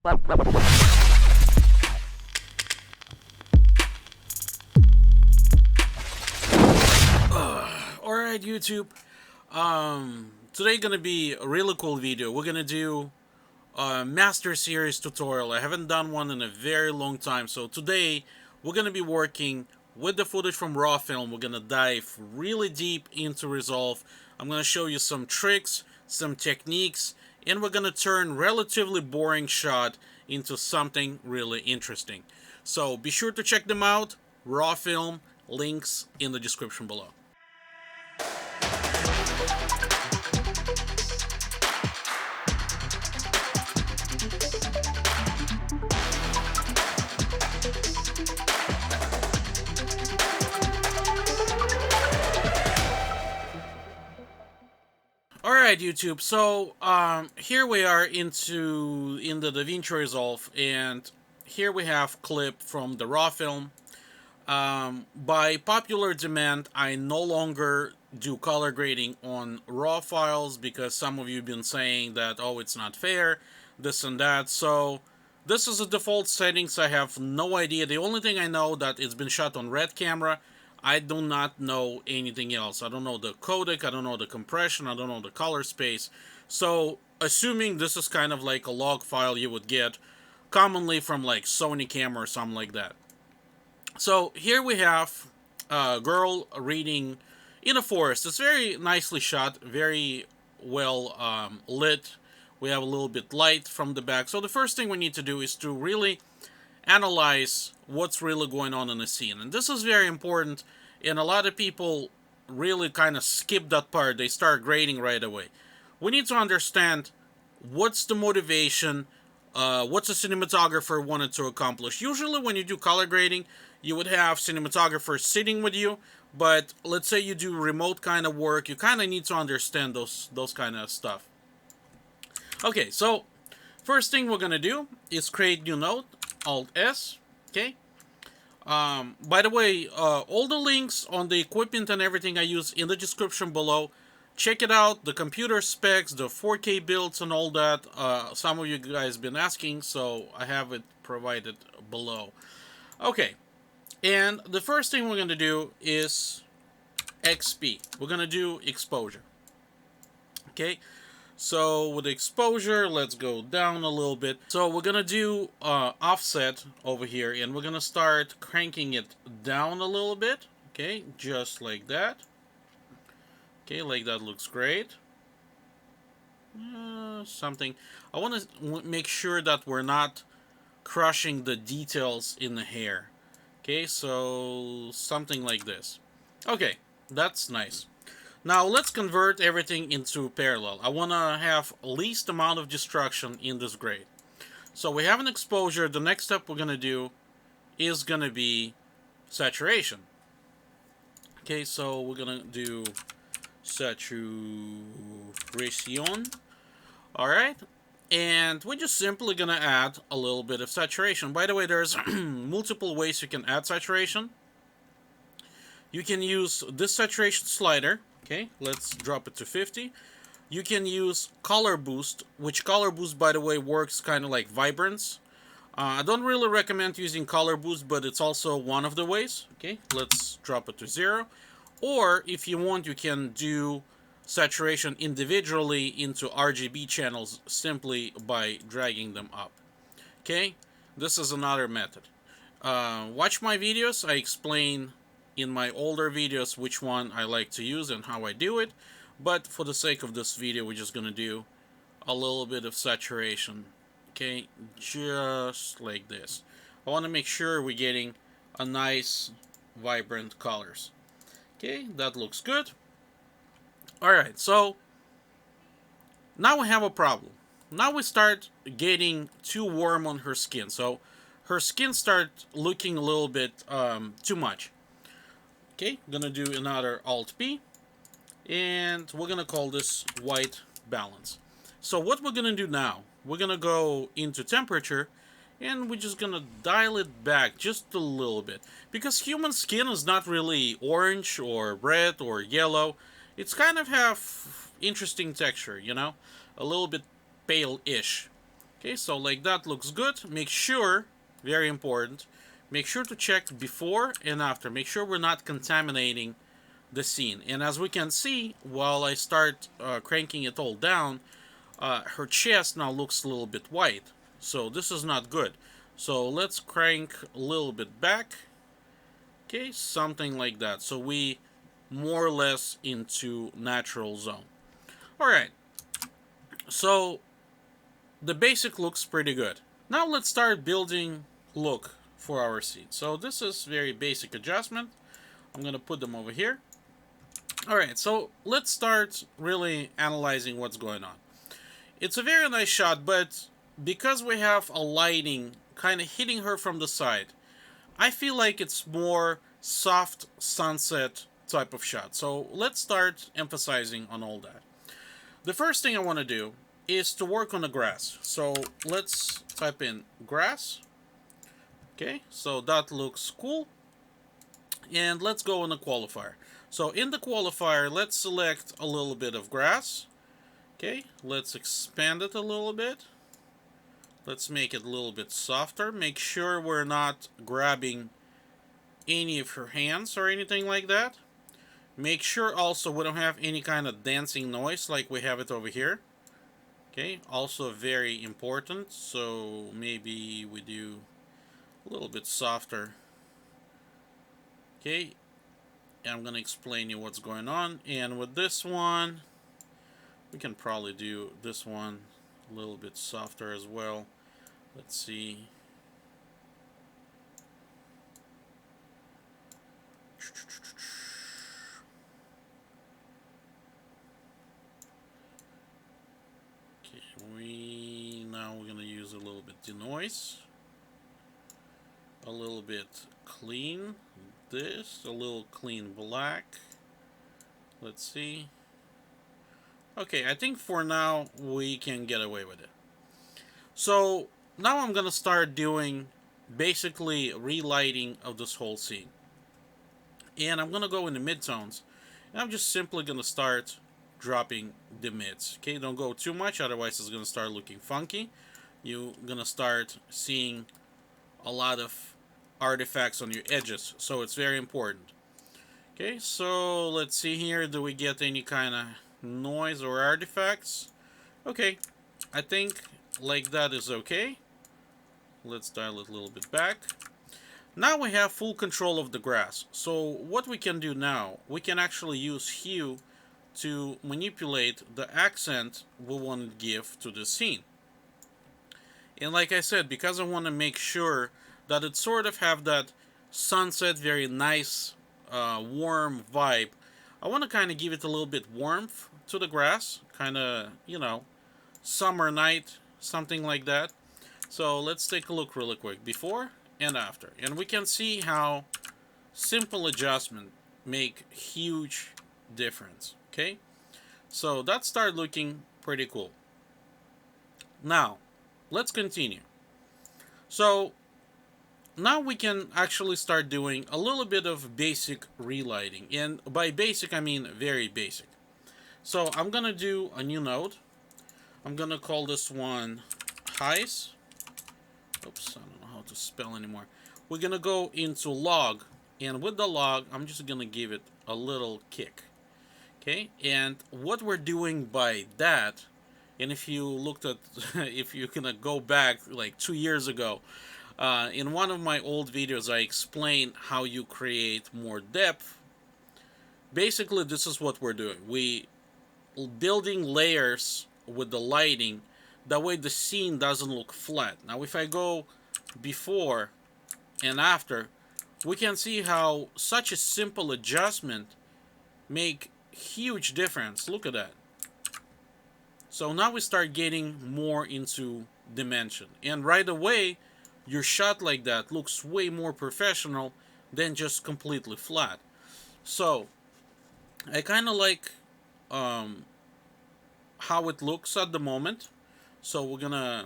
Alright, YouTube. Today gonna be a really cool video. We're gonna do a Master Series tutorial. I haven't done one in a very long time, so today we're gonna be working with the footage from raw film. We're gonna dive really deep into Resolve. I'm gonna show you some tricks, some techniques, and we're gonna turn relatively boring shot into something really interesting. So be sure to check them out. Raw film, links in the description below. Alright, YouTube, so here we are in the Davinci Resolve, and here we have clip from the raw film. By popular demand, I no longer do color grading on raw files because some of you have been saying that, oh, it's not fair, this and that. So this is the default settings. I have no idea. The only thing I know that it's been shot on red camera. I do not know anything else. I don't know the codec, I don't know the compression, I don't know the color space. So assuming this is kind of like a log file you would get commonly from like Sony camera or something like that. So here we have a girl reading in a forest. It's very nicely shot, very well lit. We have a little bit light from the back. So the first thing we need to do is to really analyze what's really going on in the scene. And this is very important, and a lot of people really kind of skip that part. They start grading right away. We need to understand what's the motivation, what's the cinematographer wanted to accomplish. Usually when you do color grading, you would have cinematographers sitting with you, but let's say you do remote kind of work, you kind of need to understand those kind of stuff. Okay, so first thing we're going to do is create new note, Alt-S, okay? By the way, all the links on the equipment and everything I use in the description below. Check it out, the computer specs, the 4K builds and all that. Some of you guys been asking, so I have it provided below. Okay, and the first thing we're going to do is XP. We're going to do exposure. Okay, so with exposure, let's go down a little bit. So we're going to do offset over here, and we're going to start cranking it down a little bit. Okay, just like that. Okay, like that looks great. Something. I want to make sure that we're not crushing the details in the hair. Okay, so something like this. Okay, that's nice. Now let's convert everything into parallel. I want to have least amount of destruction in this grade. So we have an exposure. The next step we're going to do is going to be saturation. Okay, so we're going to do saturation. Alright, and we're just simply going to add a little bit of saturation. By the way, there's multiple ways you can add saturation. You can use this saturation slider. Okay, let's drop it to 50. You can use color boost, which color boost, by the way, works kind of like vibrance. I don't really recommend using color boost, but it's also one of the ways. Okay, let's drop it to 0. Or if you want, you can do saturation individually into RGB channels simply by dragging them up. Okay, this is another method. Watch my videos. I explain in my older videos which one I like to use and how I do it, but for the sake of this video we're just gonna do a little bit of saturation. Okay, just like this. I want to make sure we're getting a nice vibrant colors. Okay, that looks good. Alright, so now we have a problem. Now we start getting too warm on her skin, so her skin starts looking a little bit too much. Okay, I'm gonna do another Alt-P, and we're gonna call this white balance. So what we're gonna do now, we're gonna go into temperature, and we're just gonna dial it back just a little bit. Because human skin is not really orange or red or yellow. It's kind of have interesting texture, you know? A little bit pale-ish. Okay, so like that looks good. Make sure, very important, make sure to check before and after. Make sure we're not contaminating the scene. And as we can see, while I start cranking it all down, her chest now looks a little bit white. So this is not good. So let's crank a little bit back. Okay, something like that. So we more or less into natural zone. Alright, so the basic looks pretty good. Now let's start building look for our scene. So this is very basic adjustment. I'm gonna put them over here. Alright, so let's start really analyzing what's going on. It's a very nice shot, but because we have a lighting kind of hitting her from the side, I feel like it's more soft sunset type of shot. So let's start emphasizing on all that. The first thing I want to do is to work on the grass. So let's type in grass. Okay, so that looks cool. And let's go in the qualifier. So in the qualifier, let's select a little bit of grass. Okay, let's expand it a little bit. Let's make it a little bit softer. Make sure we're not grabbing any of her hands or anything like that. Make sure also we don't have any kind of dancing noise like we have it over here. Okay, also very important. So maybe we do a little bit softer. Okay, and I'm going to explain you what's going on. And with this one, we can probably do this one a little bit softer as well. Let's see. Okay, now we're gonna use a little bit denoise, a little bit clean, this, a little clean black. Let's see. Okay, I think for now we can get away with it. So now I'm gonna start doing basically relighting of this whole scene. And I'm gonna go in the midtones. And I'm just simply gonna start dropping the mids. Okay, don't go too much, otherwise it's gonna start looking funky. You're gonna start seeing a lot of artifacts on your edges, so it's very important. Okay, so let's see here. Do we get any kind of noise or artifacts? Okay, I think like that is okay. Let's dial it a little bit back. Now we have full control of the grass. So what we can do now, we can actually use hue to manipulate the accent we want to give to the scene. And like I said, because I want to make sure that it sort of have that sunset, very nice, warm vibe, I want to kind of give it a little bit warmth to the grass, kind of, you know, summer night, something like that. So let's take a look really quick, before and after. And we can see how simple adjustment make huge difference, okay? So that started looking pretty cool. Now, let's continue. So now we can actually start doing a little bit of basic relighting. And by basic, I mean very basic. So I'm going to do a new node. I'm going to call this one highs. Oops, I don't know how to spell anymore. We're going to go into log. And with the log, I'm just going to give it a little kick. Okay, and what we're doing by that, and if you looked at, if you're going to go back like 2 years ago, in one of my old videos, I explained how you create more depth. Basically, this is what we're doing. We building layers with the lighting. That way the scene doesn't look flat. Now, if I go before and after, we can see how such a simple adjustment make huge difference. Look at that. So now we start getting more into dimension. And right away, your shot like that looks way more professional than just completely flat. So I kind of like how it looks at the moment. So we're gonna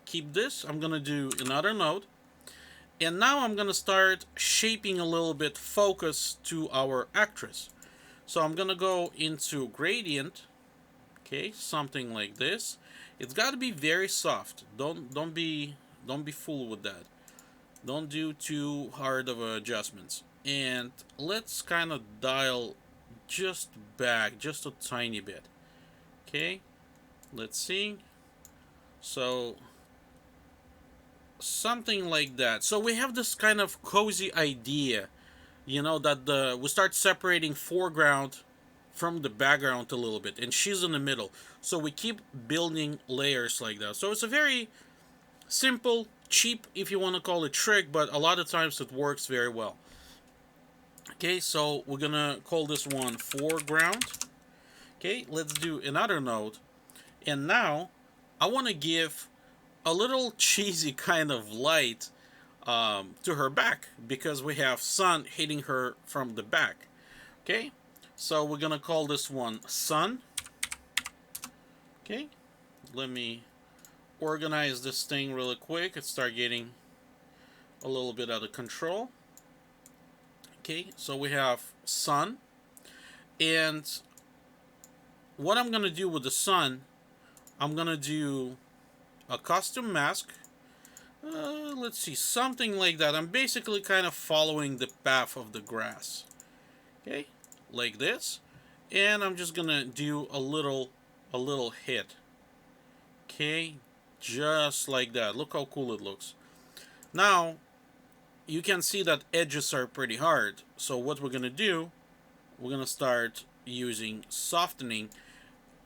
keep this. I'm gonna do another node. And now I'm gonna start shaping a little bit focus to our actress. So I'm gonna go into gradient. Okay, something like this. It's got to be very soft. Don't be fooled with that. Don't do too hard of adjustments. And let's kind of dial just back just a tiny bit. Okay, let's see. So something like that. So we have this kind of cozy idea, that we start separating foreground from the background a little bit, and she's in the middle. So we keep building layers like that. So it's a very simple, cheap, if you want to call it, trick, but a lot of times it works very well. Okay, so we're gonna call this one foreground. Okay, let's do another node. And now I want to give a little cheesy kind of light to her back because we have sun hitting her from the back. Okay, so we're gonna call this one sun. Okay, let me organize this thing really quick and start getting a little bit out of control. Okay, so we have sun, and what I'm gonna do with the sun, I'm gonna do a custom mask. Let's see, something like that. I'm basically kind of following the path of the grass. Okay, like this, and I'm just gonna do a little hit. Okay, just like that. Look how cool it looks. Now you can see that edges are pretty hard. So what we're gonna do, we're gonna start using softening.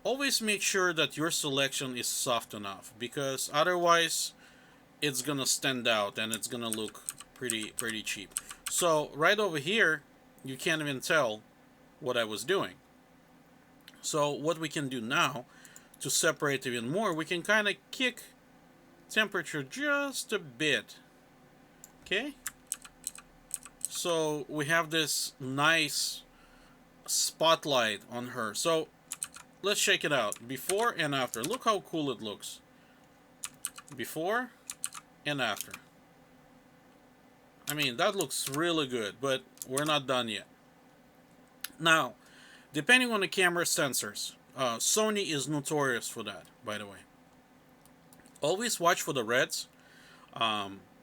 Always make sure that your selection is soft enough, because otherwise it's gonna stand out and it's gonna look pretty cheap. So right over here, you can't even tell what I was doing. So what we can do now to separate even more, we can kind of kick temperature just a bit. Okay, so we have this nice spotlight on her. So let's check it out, before and after. Look how cool it looks, before and after. I mean, that looks really good, but we're not done yet. Now, depending on the camera sensors, Sony is notorious for that, by the way. Always watch for the reds.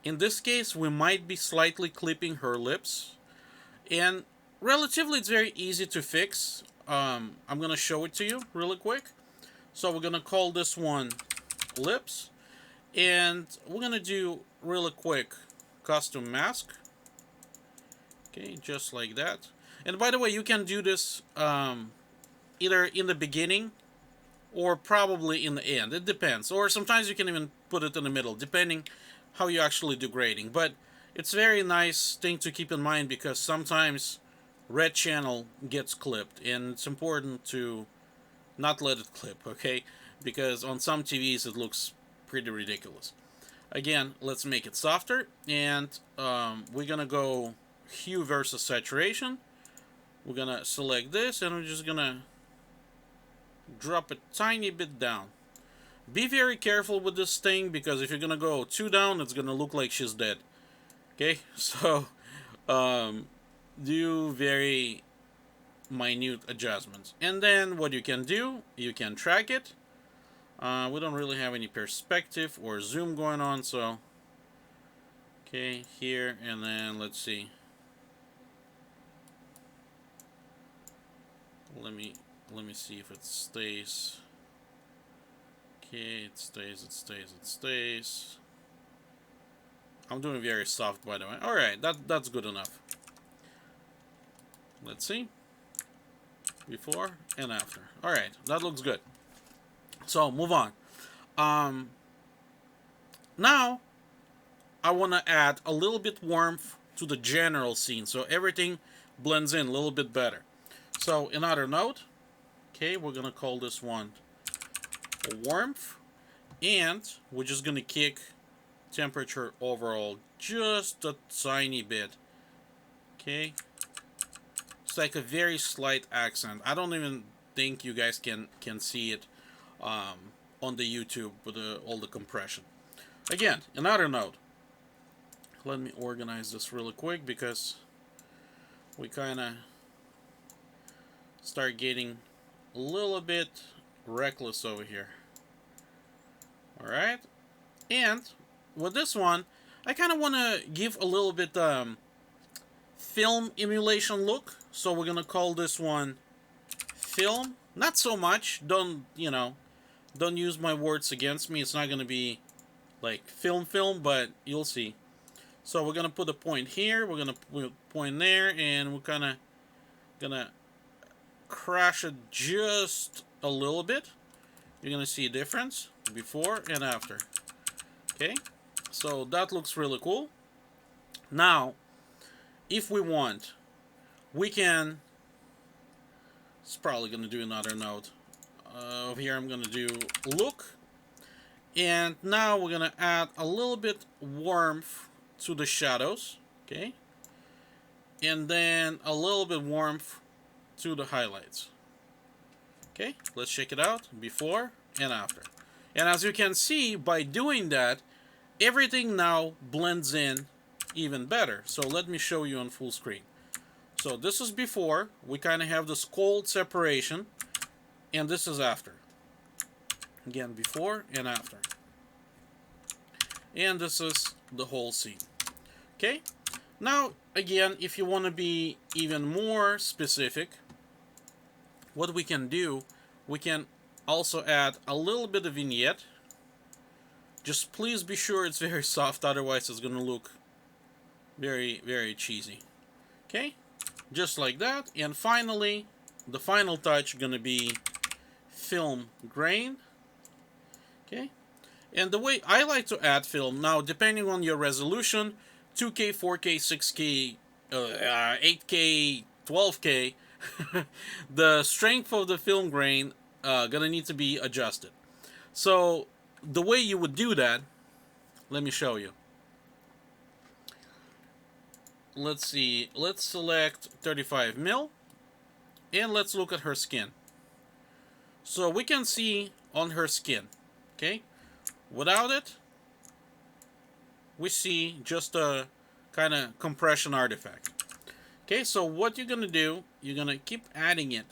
In this case, we might be slightly clipping her lips, and relatively it's very easy to fix. I'm going to show it to you really quick. So we're going to call this one lips, and we're going to do really quick custom mask. Okay, just like that. And by the way, you can do this either in the beginning or probably in the end. It depends. Or sometimes you can even put it in the middle, depending how you actually do grading. But it's a very nice thing to keep in mind, because sometimes red channel gets clipped, and it's important to not let it clip, okay? Because on some TVs it looks pretty ridiculous. Again, let's make it softer, and we're gonna go hue versus saturation. We're gonna select this, and we're just gonna drop a tiny bit down. Be very careful with this thing, because if you're gonna go too down, it's gonna look like she's dead. Okay, so do very minute adjustments. And then what you can do, you can track it. We don't really have any perspective or zoom going on, so okay, here, and then let's see. Let me see if it stays. Okay, it stays. I'm doing very soft, by the way. Alright, that's good enough. Let's see. Before and after. Alright, that looks good. So, move on. Now, I want to add a little bit warmth to the general scene, so everything blends in a little bit better. So, another node. Okay, we're going to call this one warmth. And we're just going to kick temperature overall just a tiny bit. Okay. It's like a very slight accent. I don't even think you guys can see it on the YouTube with all the compression. Again, another node. Let me organize this really quick, because we kind of start getting a little bit reckless over here. All right, and with this one, I kind of want to give a little bit film emulation look. So we're gonna call this one film. Not so much. Don't don't use my words against me. It's not gonna be like film, but you'll see. So we're gonna put a point here. We're gonna put a point there, and we're kind of gonna crash it just a little bit. You're gonna see a difference before and after. Okay, so that looks really cool. Now, if we want, we can. It's probably gonna do another node. Over here, I'm gonna do look, and now we're gonna add a little bit warmth to the shadows. Okay, and then a little bit warmth to the highlights. Okay, let's check it out before and after. And as you can see, by doing that, everything now blends in even better. So let me show you on full screen. So this is before. We kind of have this cold separation. And this is after. Again, before and after. And this is the whole scene. Okay? Now, again, if you want to be even more specific, what we can do, we can also add a little bit of vignette. Just please be sure it's very soft, otherwise it's going to look very, very cheesy. Okay? Just like that. And finally, the final touch going to be film grain. Okay? And the way I like to add film, now depending on your resolution, 2K, 4K, 6K, 8K, 12K, the strength of the film grain gonna need to be adjusted. So the way you would do that, let me show you. Let's see, let's select 35 mil, and let's look at her skin. So we can see on her skin, okay? Without it, we see just a kind of compression artifact. Okay, so what you're gonna do, you're gonna keep adding it.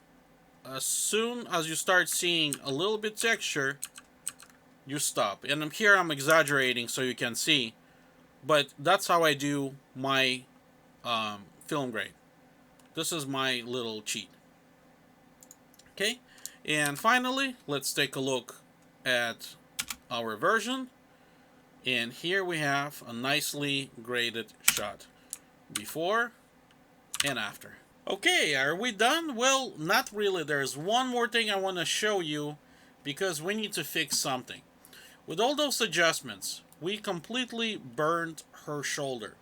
As soon as you start seeing a little bit texture, you stop. And here I'm exaggerating so you can see, but that's how I do my film grade. This is my little cheat. Okay, and finally, let's take a look at our version. And here we have a nicely graded shot. Before and after. Okay, are we done? Well, not really. There's one more thing I want to show you because we need to fix something. With all those adjustments, we completely burned her shoulder.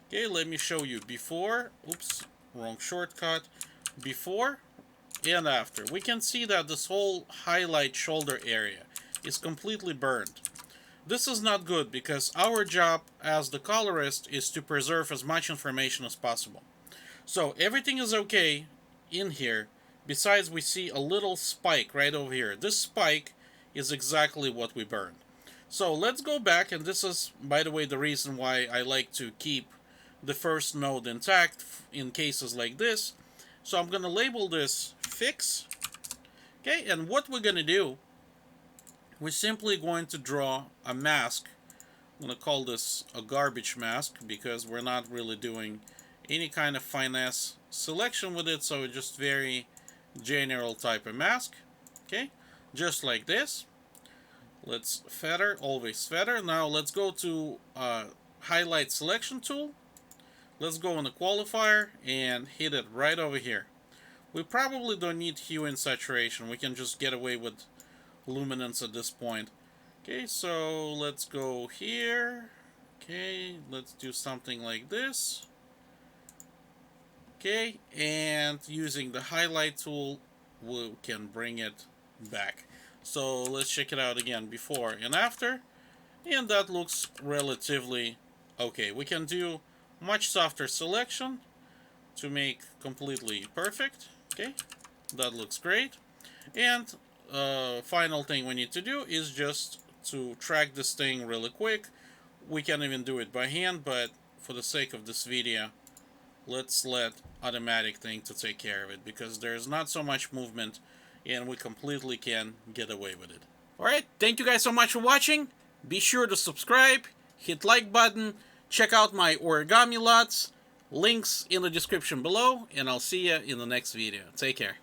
Okay, let me show you before. Oops, wrong shortcut. Before and after. We can see that this whole highlight shoulder area is completely burned. This is not good because our job as the colorist is to preserve as much information as possible. So everything is okay in here, besides we see a little spike right over here. This spike is exactly what we burned. So let's go back, and this is, by the way, the reason why I like to keep the first node intact in cases like this. So I'm going to label this fix. Okay, and what we're going to do, we're simply going to draw a mask. I'm going to call this a garbage mask because we're not really doing any kind of finesse selection with it, so it's just very general type of mask. Okay, just like this. Let's feather, always feather. Now let's go to highlight selection tool. Let's go on the qualifier and hit it right over here. We probably don't need hue and saturation. We can just get away with luminance at this point. Okay, so let's go here. Okay, let's do something like this. Okay, and using the highlight tool, we can bring it back. So let's check it out again, before and after, and that looks relatively okay. We can do much softer selection to make completely perfect. Okay, that looks great. And final thing we need to do is just to track this thing really quick. We can even do it by hand, but for the sake of this video, let's let automatic thing to take care of it because there's not so much movement and we completely can get away with it. Alright, thank you guys so much for watching. Be sure to subscribe, hit like button, check out my origami lots, links in the description below, and I'll see you in the next video. Take care.